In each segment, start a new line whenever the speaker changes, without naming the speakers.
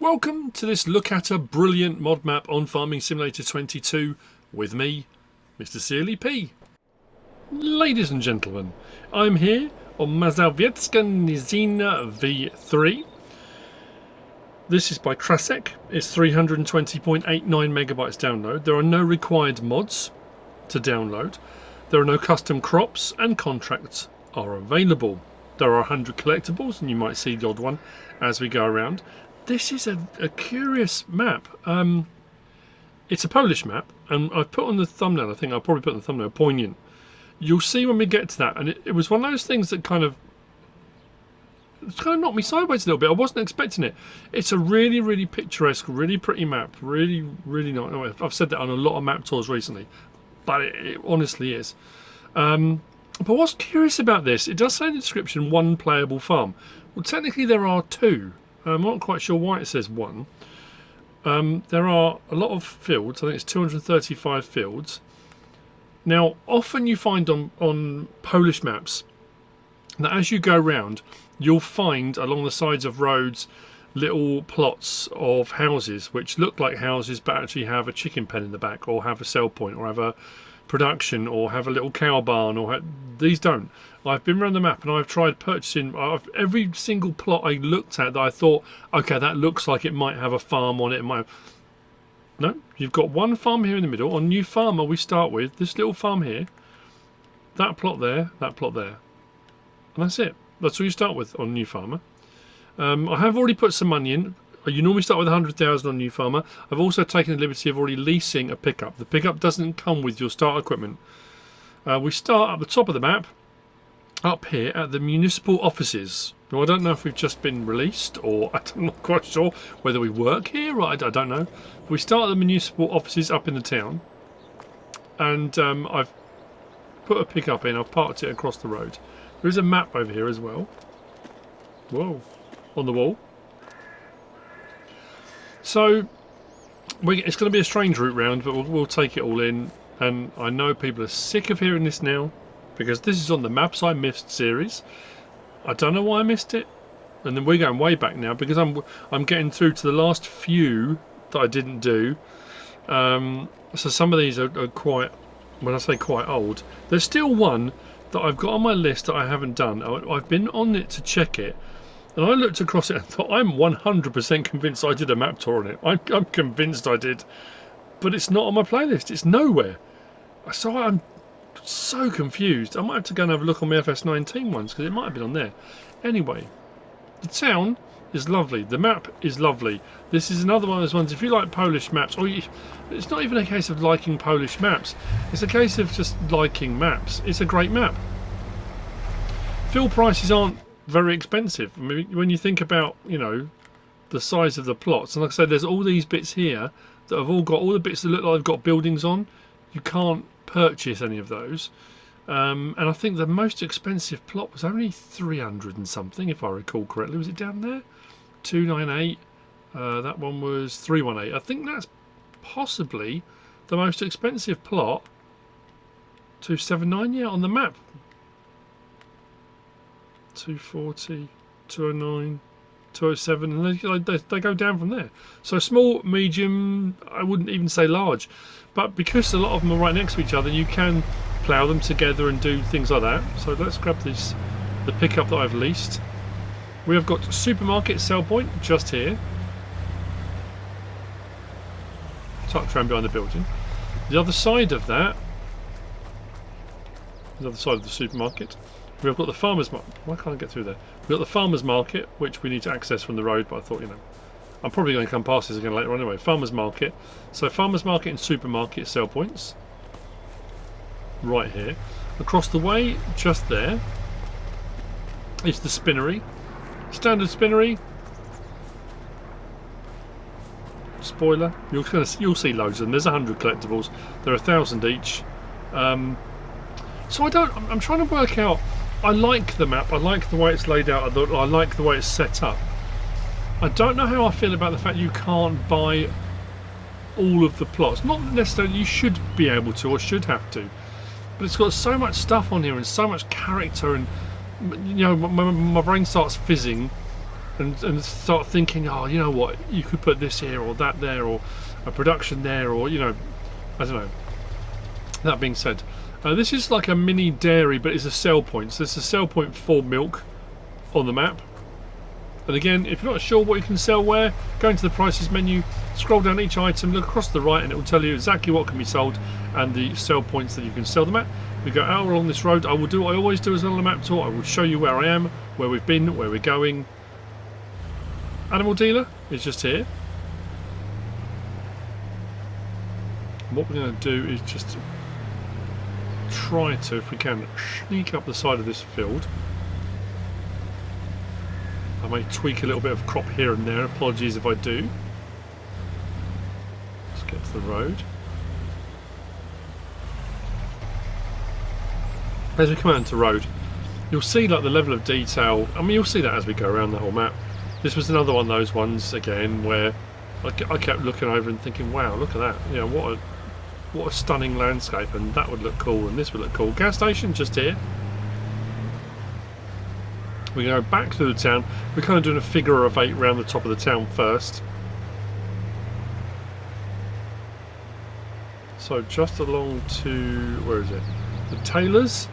Welcome to this look at a brilliant mod map on Farming Simulator 22 with me, MrSealyp. Ladies and gentlemen, I'm here on MAZOWIECKA Nizina v3. This is by Krasek. It's 320.89 megabytes download. There are no required mods to download. There are no custom crops, and contracts are available. There are 100 collectibles, and you might see the odd one as we go around. This is a curious map. It's a Polish map, and I've put on the thumbnail, I think I'll probably put on the thumbnail, poignant. You'll see when we get to that, and it was one of those things that kind of knocked me sideways a little bit. I wasn't expecting it. It's a really, really picturesque, really pretty map. Really, really nice. I've said that on a lot of map tours recently, but it honestly is. But what's curious about this, it does say in the description, one playable farm. Well, technically there are two. I'm not quite sure why it says one. There are a lot of fields. I think it's 235 fields. Now, often you find on Polish maps that as you go around, you'll find along the sides of roads little plots of houses which look like houses but actually have a chicken pen in the back, or have a sell point, or have a production, or have a little cow barn, or these don't. I've been around the map and I've tried purchasing every single plot I looked at that I thought, okay, that looks like it might have a farm on it. No, you've got one farm here in the middle. On New Farmer we start with this little farm here, that plot there, and that's it. That's all you start with on New Farmer. I have already put some money in. You normally start with 100,000 on New Farmer. I've also taken the liberty of already leasing a pickup. The pickup doesn't come with your start equipment. We start at the top of the map, up here at the municipal offices. Now, I don't know if we've just been released, or I'm not quite sure whether we work here, or I don't know. We start at the municipal offices up in the town, and I've put a pickup in. I've parked it across the road. There is a map over here as well. Whoa, on the wall. So it's going to be a strange route round, but we'll take it all in. And I know people are sick of hearing this now, because this is on the Maps I Missed series. I don't know why I missed it, and then we're going way back now because I'm getting through to the last few that I didn't do. So some of these are quite, when I say quite old, there's still one that I've got on my list that I haven't done. I've been on it to check it. And I looked across it and thought, I'm 100% convinced I did a map tour on it. I'm convinced I did. But it's not on my playlist. It's nowhere. So I'm so confused. I might have to go and have a look on my FS19 ones, because it might have been on there. Anyway, the town is lovely. The map is lovely. This is another one of those ones, if you like Polish maps, it's not even a case of liking Polish maps. It's a case of just liking maps. It's a great map. Fuel prices aren't very expensive. I mean, when you think about, you know, the size of the plots, and like I said, there's all these bits here that have all got all the bits that look like they've got buildings on. You can't purchase any of those, and I think the most expensive plot was only 300 and something, if I recall correctly. Was it down there? 298. That one was 318. I think that's possibly the most expensive plot. 279, yeah, on the map. 240, 209, 207, and they go down from there. So small, medium, I wouldn't even say large, but because a lot of them are right next to each other, you can plough them together and do things like that. So let's grab the pickup that I've leased. We have got supermarket sell point just here, tucked around behind the building. The other side of that, the other side of the supermarket, we've got the farmer's market. Why can't I get through there? We've got the farmer's market, which we need to access from the road, but I thought, you know, I'm probably going to come past this again later on anyway. Farmer's market. So farmer's market and supermarket sell points. Right here. Across the way, just there, is the spinnery. Standard spinnery. Spoiler. You'll see loads of them. There's 100 collectibles. There are 1,000 each. So I'm trying to work out. I like the map. I like the way it's laid out. I like the way it's set up. I don't know how I feel about the fact you can't buy all of the plots. Not necessarily you should be able to or should have to, but it's got so much stuff on here and so much character, and you know, my brain starts fizzing and start thinking, oh, you know what, you could put this here or that there, or a production there, or, you know, I don't know. That being said, this is like a mini dairy, but it's a sell point. So it's a sell point for milk on the map. And again, if you're not sure what you can sell where, go into the prices menu, scroll down each item, look across to the right, and it will tell you exactly what can be sold and the sell points that you can sell them at. We go out along this road. I will do what I always do as on the map tour. I will show you where I am, where we've been, where we're going. Animal dealer is just here. And what we're going to do is just try to, if we can, sneak up the side of this field. I may tweak a little bit of crop here and there. Apologies if I do. Let's get to the road. As we come out into the road, you'll see like the level of detail. I mean, you'll see that as we go around the whole map. This was another one of those ones again where I kept looking over and thinking, wow, look at that! You know, what a stunning landscape, and that would look cool, and this would look cool. Gas station just here. We go back through the town. We're kind of doing a figure of 8 around the top of the town first. So just along to, where is it? The Taylors.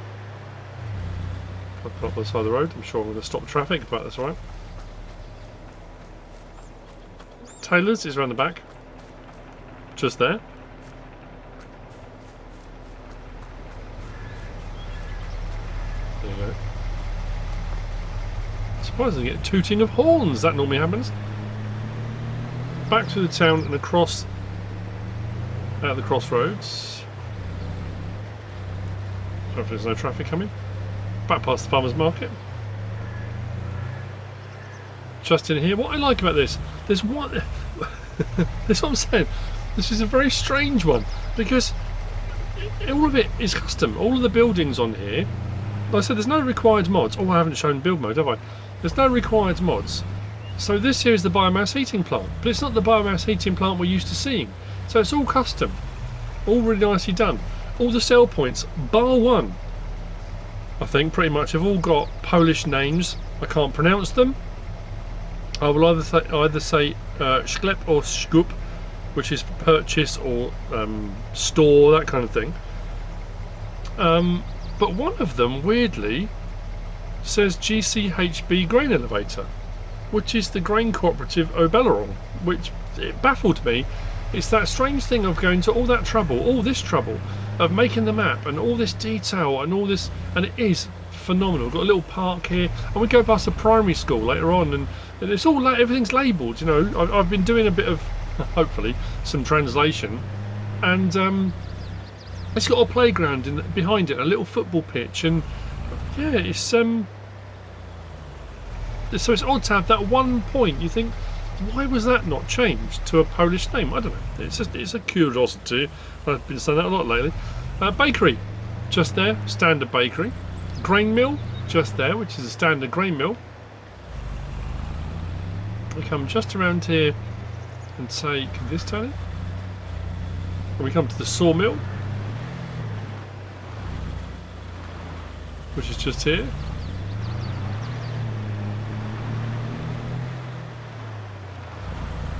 If I put up the side of the road, I'm sure I'm going to stop traffic, but that's all right. Taylors is around the back. Just there. There you go. Surprisingly, get tooting of horns. That normally happens. Back through the town and across at the crossroads. Hopefully there's no traffic coming. Back past the farmer's market. Just in here. What I like about this, there's one. This is what I'm saying. This is a very strange one because all of it is custom. All of the buildings on here. Like I said, there's no required mods. Oh, I haven't shown build mode, have I? There's no required mods. So this here is the biomass heating plant, but it's not the biomass heating plant we're used to seeing. So it's all custom, all really nicely done. All the sell points, bar one, I think pretty much have all got Polish names. I can't pronounce them. I will either say sklep or skup, which is purchase or store, that kind of thing. But one of them, weirdly, says GCHB Grain Elevator, which is the grain cooperative Obeleron, which it baffled me. It's that strange thing of going to all that trouble, all this trouble, of making the map and all this detail and all this, and it is phenomenal. We've got a little park here, and we go past a primary school later on, and it's all everything's labelled. You know, I've been doing a bit of, hopefully, some translation, and it's got a playground behind it, a little football pitch, and yeah, it's so it's odd to have that one point. You think, why was that not changed to a Polish name? I don't know. It's a curiosity. I've been saying that a lot lately. Bakery, just there, standard bakery. Grain mill, just there, which is a standard grain mill. We come just around here and take this turning, and we come to the sawmill, which is just here.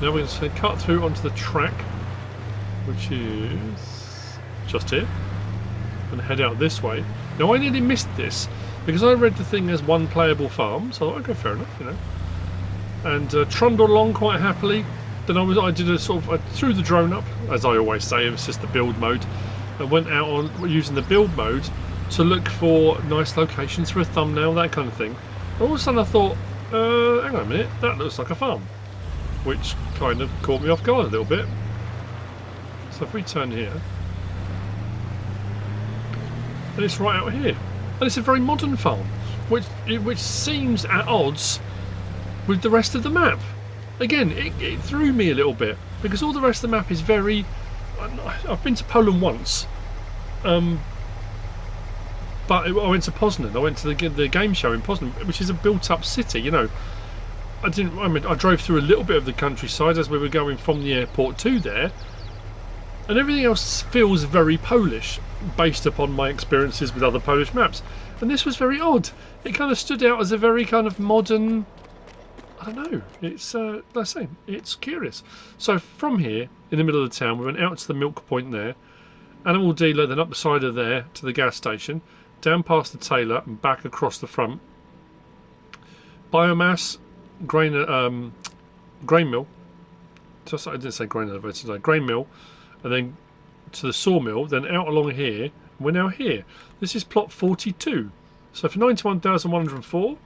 Now we're going to cut through onto the track, which is just here, and head out this way. Now I nearly missed this because I read the thing as one playable farm, so I thought, okay, fair enough, you know. And trundled along quite happily. Then I did a sort of, I threw the drone up, as I always say. It was just the build mode. I went out on using the build mode to look for nice locations for a thumbnail, that kind of thing. And all of a sudden I thought, hang on a minute, that looks like a farm, which kind of caught me off guard a little bit. So if we turn here, and it's right out here, and it's a very modern farm, which seems at odds with the rest of the map. Again, it threw me a little bit because all the rest of the map is very. I've been to Poland once, but I went to Poznan. I went to the game show in Poznan, which is a built-up city. You know, I drove through a little bit of the countryside as we were going from the airport to there, and everything else feels very Polish based upon my experiences with other Polish maps. And this was very odd. It kind of stood out as a very kind of modern. I don't know. It's like I say, it's curious. So from here, in the middle of the town, we went out to the milk point there, animal dealer, then up the side of there to the gas station, down past the tailor and back across the front. Biomass, grain mill. Just I didn't say grain elevator today. Grain mill, and then to the sawmill, then out along here. We're now here. This is plot 42. So for 91,104,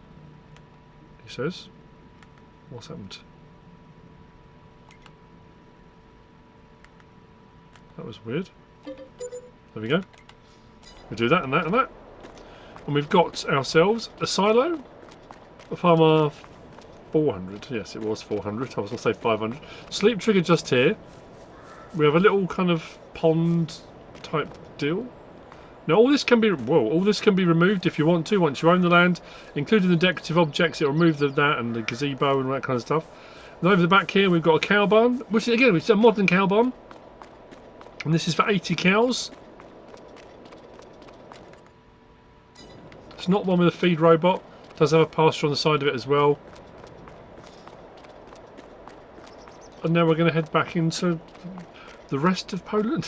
he says, what's happened? That was weird. There we go. We do that and that and that. And we've got ourselves a silo. A farmer 400. Yes, it was 400. I was going to say 500. Sleep trigger just here. We have a little kind of pond type deal. Now all this can be removed if you want to once you own the land, including the decorative objects. It'll remove that and the gazebo and all that kind of stuff. And over the back here we've got a cow barn, which again it's a modern cow barn, and this is for 80 cows. It's not one with a feed robot. It does have a pasture on the side of it as well. And now we're going to head back into the rest of Poland.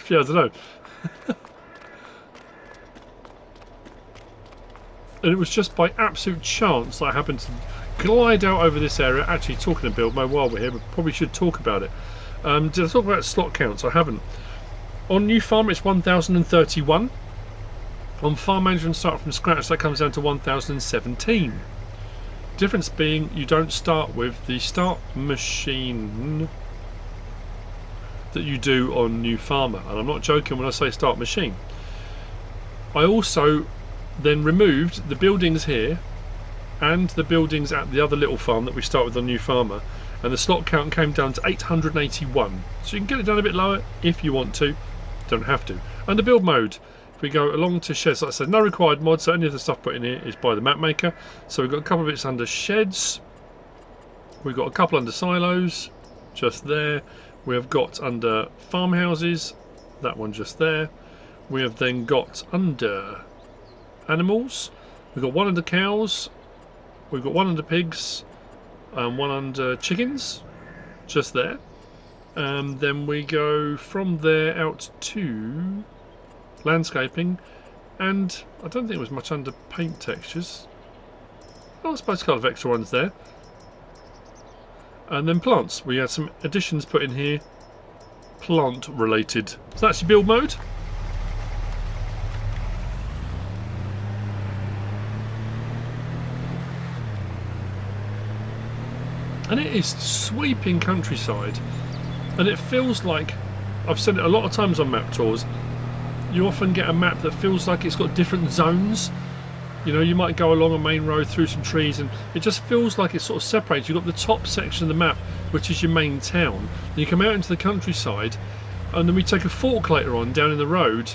Yeah, I don't know. And it was just by absolute chance that I happened to glide out over this area. Actually, talking of build mode while we're here, we probably should talk about it. Did I talk about slot counts? I haven't. On new farm, it's 1,031. On farm management start from scratch, that comes down to 1,017. Difference being, you don't start with the start machine that you do on new farmer. And I'm not joking when I say start machine. I also then removed the buildings here and the buildings at the other little farm that we start with on new farmer, and the slot count came down to 881. So you can get it down a bit lower if you want to, don't have to. Under build mode, if we go along to sheds, like I said, no required mods, so any of the stuff put in here is by the map maker. So we've got a couple of bits under sheds, we've got a couple under silos just there, we have got under farmhouses, that one just there. We have then got under animals, we've got one under cows, we've got one under pigs, and one under chickens, just there. Then we go from there out to landscaping, and I don't think there was much under paint textures. Oh, I suppose a couple of extra ones there. And then plants, we had some additions put in here, plant related. So that's your build mode. And it is sweeping countryside, and it feels like, I've said it a lot of times on map tours, you often get a map that feels like it's got different zones. You know, you might go along a main road through some trees and it just feels like it's sort of separated. You've got the top section of the map, which is your main town, and you come out into the countryside, and then we take a fork later on down in the road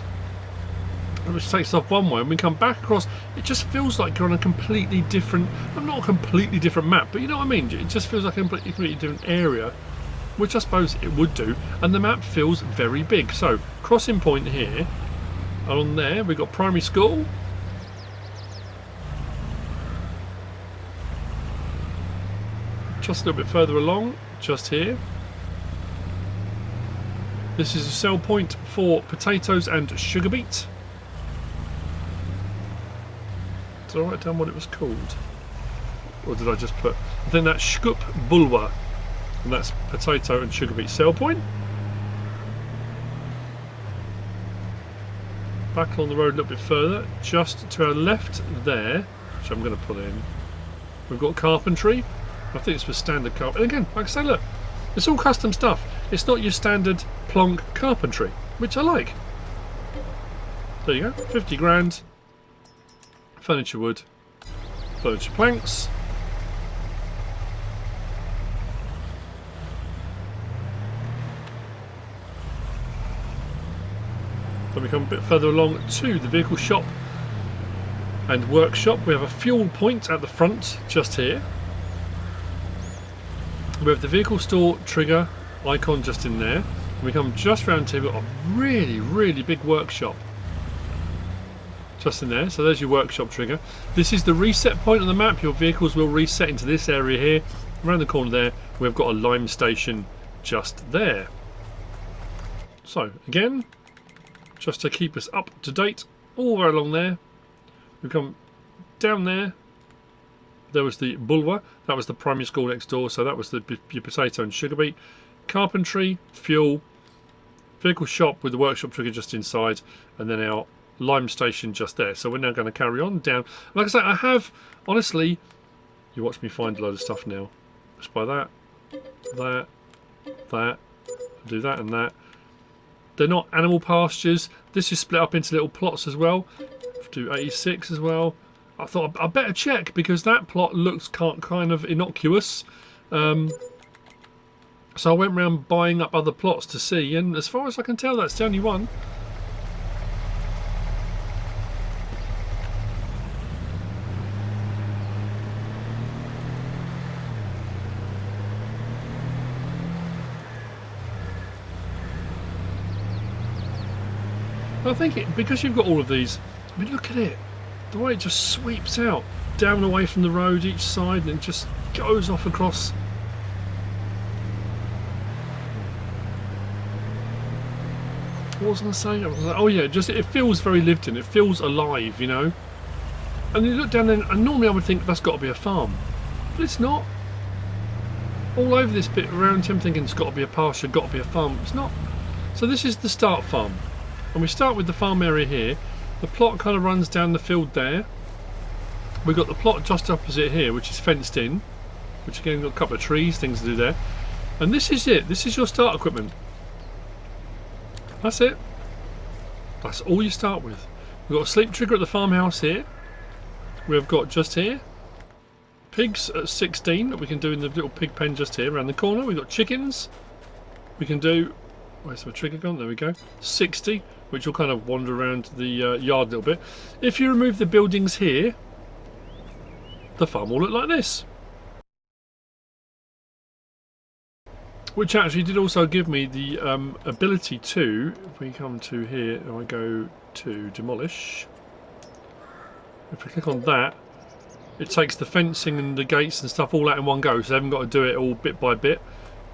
which takes us off one way, and we come back across. It just feels like you're on a completely different, well, not a completely different map, but you know what I mean, it just feels like a completely different area, which I suppose it would do, and the map feels very big. So crossing point here, and on there we've got primary school, just a little bit further along, just here. This is a sell point for potatoes and sugar beet. Did I write down what it was called? Or did I just put... I think that's Shkup Bulwa. And that's potato and sugar beet sell point. Back along the road a little bit further, just to our left there, which I'm going to put in, we've got carpentry. I think it's for standard carpentry. And again, like I say, look, it's all custom stuff. It's not your standard plonk carpentry, which I like. There you go, 50 grand. Furniture wood, furniture planks. Then we come a bit further along to the vehicle shop and workshop. We have a fuel point at the front, just here. We have the vehicle store trigger icon just in there. And we come just round to, we've got a really, really big workshop. just in there. So there's your workshop trigger. This is the reset point on the map. Your vehicles will reset into this area here. Around the corner there, we've got a lime station just there. So again, just to keep us up to date, all the way along there, we come down there. There was the Bulwa, that was the primary school next door, so that was your potato and sugar beet. Carpentry, fuel, vehicle shop with the workshop trigger just inside, and then our lime station just there. So we're now going to carry on down. Like I say, I have, honestly, you watch me find a load of stuff now. Just by that, do that and that. They're not animal pastures. This is split up into little plots as well. Do 86 as well. I thought I better check because that plot looks kind of innocuous. So I went around buying up other plots to see, and as far as I can tell, that's the only one. I think because you've got all of these. I mean, look at it. The way it just sweeps out down away from the road each side and it just goes off across. What was I saying? I was like, oh yeah, it feels very lived in. It feels alive, you know. And you look down there, and normally I would think that's got to be a farm, but it's not. All over this bit around here, I'm thinking it's got to be a pasture, got to be a farm. It's not. So this is the start farm, and we start with the farm area here. The plot kind of runs down the field there. We've got the plot just opposite here, which is fenced in, which again got a couple of trees, things to do there. And this is it. This is your start equipment. That's it. That's all you start with. We've got a sleep trigger at the farmhouse here. We've got just here pigs at 16 that we can do in the little pig pen just here around the corner. We've got chickens. We can do. Where's my trigger gone? There we go. 60, which will kind of wander around the yard a little bit. If you remove the buildings here, the farm will look like this. Which actually did also give me the ability to, if we come to here and I go to demolish, if we click on that, it takes the fencing and the gates and stuff all out in one go, so I haven't got to do it all bit by bit.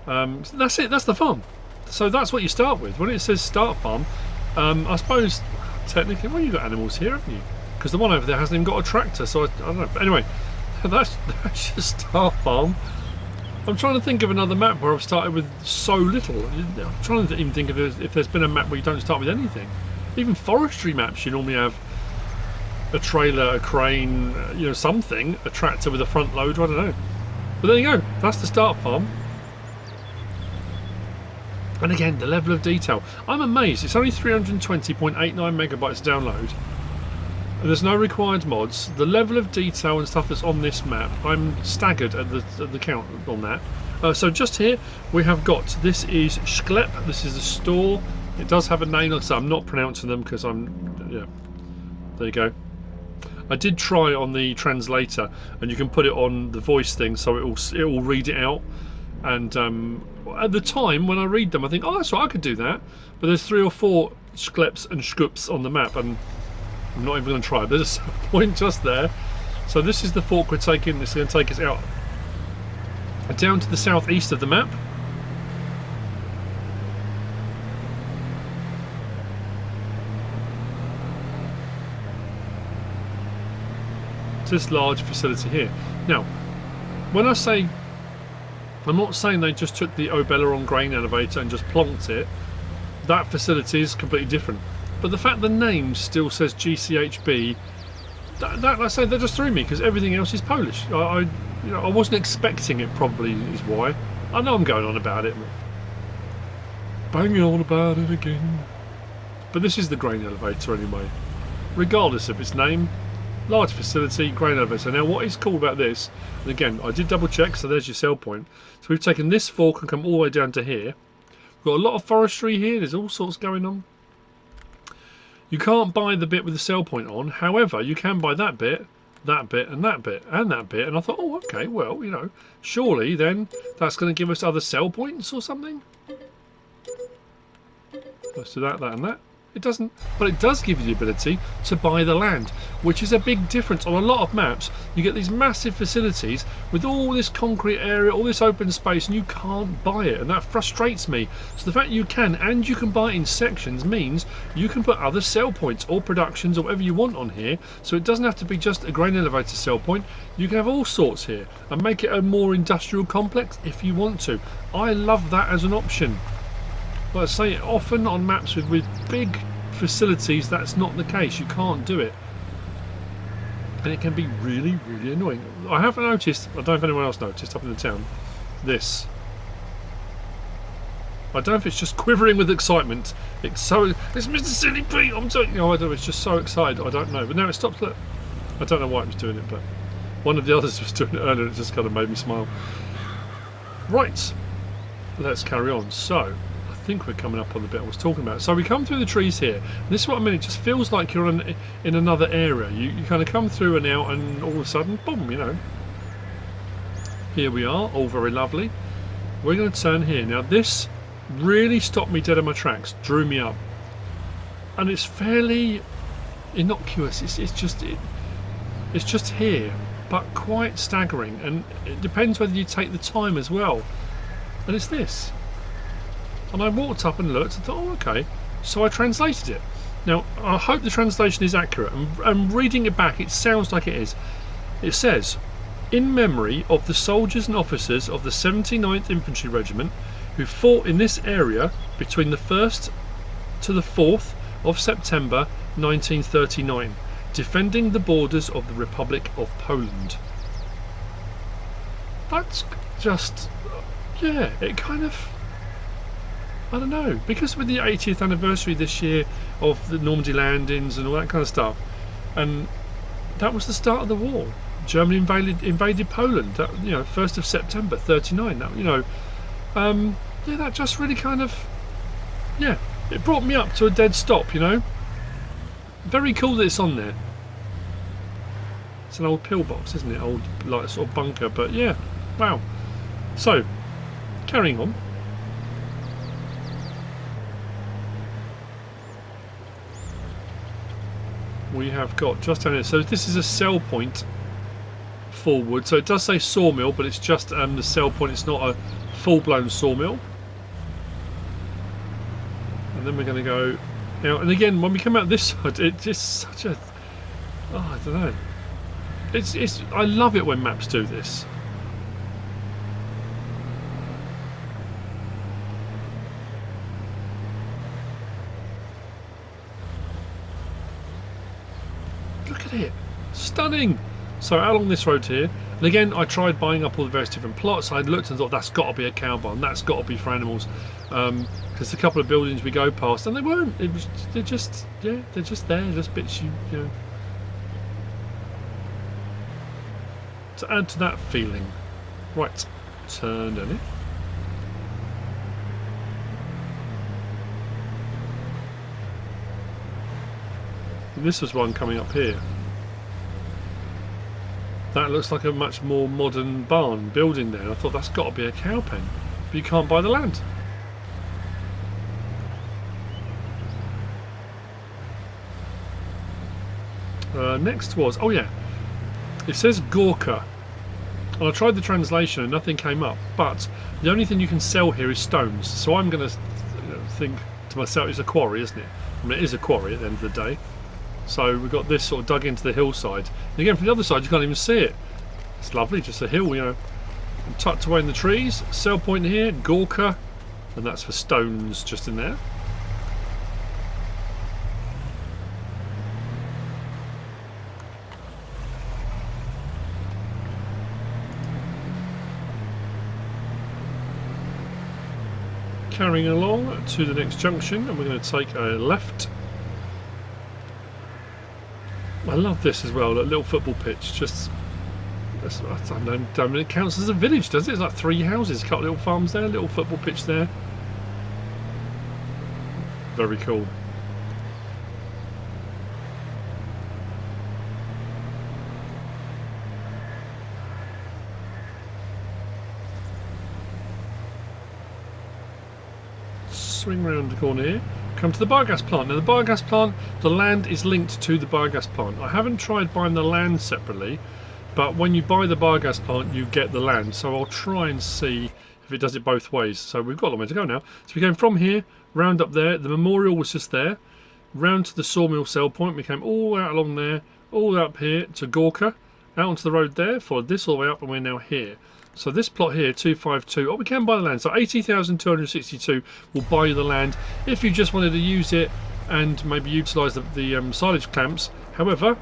So that's it, that's the farm. So that's what you start with. When it says start farm, I suppose technically, well, you've got animals here, haven't you? Because the one over there hasn't even got a tractor, so I don't know. But anyway, that's just start farm. I'm trying to think of another map where I've started with so little. I'm trying to even think of if there's been a map where you don't start with anything. Even forestry maps, you normally have a trailer, a crane, you know, something, a tractor with a front loader, I don't know. But there you go, that's the start farm. And again, the level of detail. I'm amazed. It's only 320.89 megabytes to download. And there's no required mods. The level of detail and stuff that's on this map, I'm staggered at the count on that. So just here, we have got, this is MrSealyp. This is the store. It does have a name, so I'm not pronouncing them because yeah. There you go. I did try on the translator, and you can put it on the voice thing, so it will read it out. And at the time when I read them, I think, oh, that's right, I could do that. But there's 3 or 4 MrSealyps and MrSealyps on the map, and I'm not even going to try. There's a point just there. So this is the fork we're taking. This is going to take us out down to the southeast of the map. This large facility here. Now, when I say, I'm not saying they just took the Obeleron grain elevator and just plonked it. That facility is completely different. But the fact the name still says GCHB, like I say, that just threw me because everything else is Polish. I wasn't expecting it. Probably is why. I know I'm going on about it, banging on about it again. But this is the grain elevator anyway, regardless of its name. Large facility, grain elevator. Now, what is cool about this, and again, I did double check, so there's your sell point. So we've taken this fork and come all the way down to here. We've got a lot of forestry here. There's all sorts going on. You can't buy the bit with the sell point on. However, you can buy that bit, and that bit, and that bit. And I thought, oh, okay, well, you know, surely then that's going to give us other sell points or something. Let's do that, that, and that. It doesn't, but it does give you the ability to buy the land, which is a big difference. On a lot of maps, you get these massive facilities with all this concrete area, all this open space, and you can't buy it, and that frustrates me. So the fact you can, and you can buy it in sections, means you can put other sell points or productions or whatever you want on here, so it doesn't have to be just a grain elevator sell point. You can have all sorts here, and make it a more industrial complex if you want to. I love that as an option. But I say often on maps with big facilities, that's not the case. You can't do it. And it can be really, really annoying. I haven't noticed, I don't know if anyone else noticed up in the town, this. I don't know if it's just quivering with excitement. It's MrSealyp, I'm telling you, I don't know, it's just so excited, I don't know. But now it stops, look. I don't know why it was doing it, but one of the others was doing it earlier, it just kind of made me smile. Right, let's carry on. So, I think we're coming up on the bit I was talking about. So we come through the trees here. And this is what I mean. It just feels like you're in another area. You kind of come through and out, and all of a sudden, boom, you know. Here we are, all very lovely. We're going to turn here. Now this really stopped me dead in my tracks, drew me up. And it's fairly innocuous. It's just here, but quite staggering. And it depends whether you take the time as well. And it's this. And I walked up and looked and thought, oh, okay. So I translated it. Now, I hope the translation is accurate. And reading it back, it sounds like it is. It says, in memory of the soldiers and officers of the 79th Infantry Regiment who fought in this area between the 1st to the 4th of September 1939, defending the borders of the Republic of Poland. That's just, yeah, it kind of, I don't know, because with the 80th anniversary this year of the Normandy landings and all that kind of stuff, and that was the start of the war. Germany invaded Poland, that, you know, 1st of September 39. That, you know, yeah, that just really kind of, yeah, it brought me up to a dead stop. You know, very cool that it's on there. It's an old pillbox, isn't it? Old, like, sort of bunker, but yeah, wow. So, carrying on. We have got just down here. So this is a sell point forward. So it does say sawmill, but it's just the sell point. It's not a full-blown sawmill. And then we're going to go now. And again, when we come out this side, it's just such a, oh, I don't know. It's. I love it when maps do this. Look at it, stunning. So out along this road here, and again I tried buying up all the various different plots. I looked and thought that's got to be a cow barn, that's got to be for animals, because a couple of buildings we go past and they weren't. It was, they're just, yeah, they're just there, just bits you know, to add to that feeling. Right, turn in it. This was one coming up here. That looks like a much more modern barn building there. I thought that's got to be a cow pen, but you can't buy the land. Next was, oh yeah, it says Gorka. And I tried the translation and nothing came up, but the only thing you can sell here is stones. So I'm going to think to myself, it's a quarry, isn't it? I mean, it is a quarry at the end of the day. So we've got this sort of dug into the hillside. And again, from the other side, you can't even see it. It's lovely, just a hill, you know, tucked away in the trees. Sell point here, Gorka, and that's for stones just in there. Carrying along to the next junction, and we're going to take a left. I love this as well, that little football pitch. Just, I don't know, it counts as a village, does it? It's like 3 houses, a couple of little farms there, little football pitch there. Very cool. Swing round the corner here. come to the biogas plant. Now the biogas plant, the land is linked to the biogas plant. I haven't tried buying the land separately, but when you buy the biogas plant you get the land, so I'll try and see if it does it both ways. So we've got a long way to go now. So we're going from here, round up there, the memorial was just there, round to the sawmill sell point, we came all out along there, all up here to Gorka, out onto the road there, followed this all the way up, and we're now here. So this plot here, 252, oh, we can buy the land. So 80,262 will buy you the land if you just wanted to use it and maybe utilise the silage clamps. However,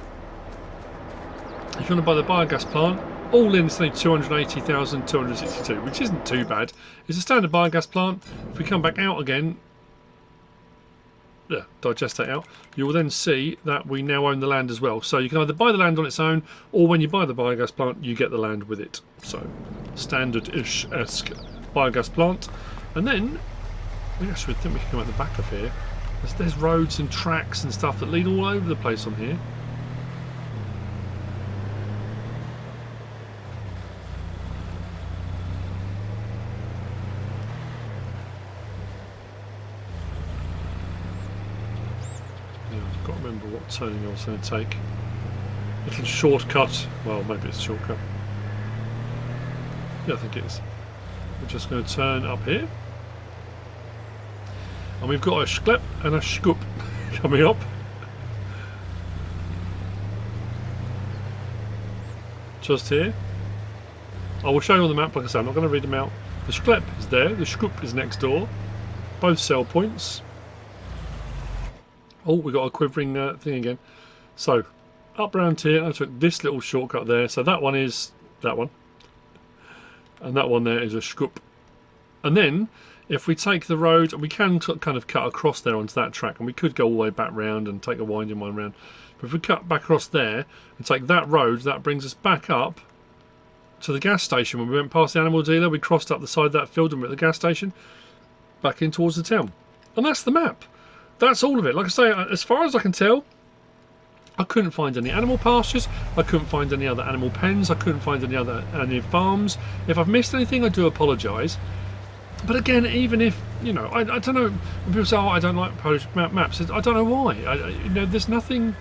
if you want to buy the biogas plant, all in it's only 280,262, which isn't too bad. It's a standard biogas plant. If we come back out again, yeah, digest that out, you will then see that we now own the land as well. So you can either buy the land on its own, or when you buy the biogas plant you get the land with it. So standard-ish-esque biogas plant. And then we actually think we can come out the back of here. There's roads and tracks and stuff that lead all over the place on here. I've got to remember what turning I was going to take. Little shortcut. Well, maybe it's a shortcut. Yeah, I think it is. We're just going to turn up here. And we've got a sklep and a scoop coming up. Just here. I will show you on the map, like I said, I'm not going to read them out. The sklep is there, the scoop is next door. Both sell points. Oh, we got a quivering thing again. So, up round here, I took this little shortcut there. So that one is that one. And that one there is a scoop. And then, if we take the road, and we can kind of cut across there onto that track, and we could go all the way back round and take a winding one round. But if we cut back across there and take that road, that brings us back up to the gas station. When we went past the animal dealer, we crossed up the side of that field and we're at the gas station, back in towards the town. And that's the map. That's all of it. Like I say, as far as I can tell, I couldn't find any animal pastures, I couldn't find any other animal pens, I couldn't find any farms. If I've missed anything, I do apologise. But again, even if, you know, I don't know, when people say, oh, I don't like Polish maps, I don't know why. You know, there's nothing,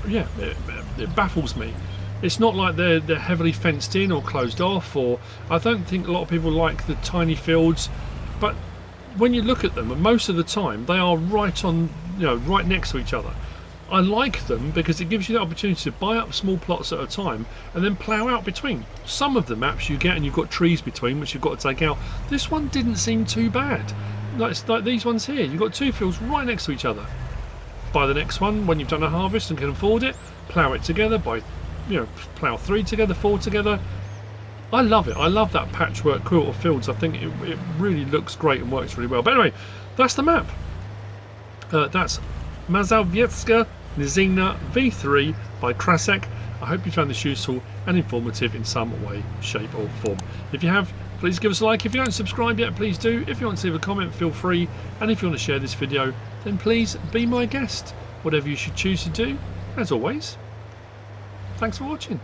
yeah, it baffles me. It's not like they're heavily fenced in or closed off, or I don't think a lot of people like the tiny fields, but when you look at them, most of the time they are right on, you know, right next to each other. I like them because it gives you the opportunity to buy up small plots at a time and then plough out between. Some of the maps you get and you've got trees between which you've got to take out. This one didn't seem too bad. Like these ones here, you've got two fields right next to each other. Buy the next one when you've done a harvest and can afford it, plough it together, plough 3 together, 4 together. I love it. I love that patchwork quilt of fields. I think it really looks great and works really well. But anyway, that's the map. That's MAZOWIECKA Nizina V3 by Krasek. I hope you found this useful and informative in some way, shape or form. If you have, please give us a like. If you don't subscribe yet, please do. If you want to leave a comment, feel free. And if you want to share this video, then please be my guest. Whatever you should choose to do, as always, thanks for watching.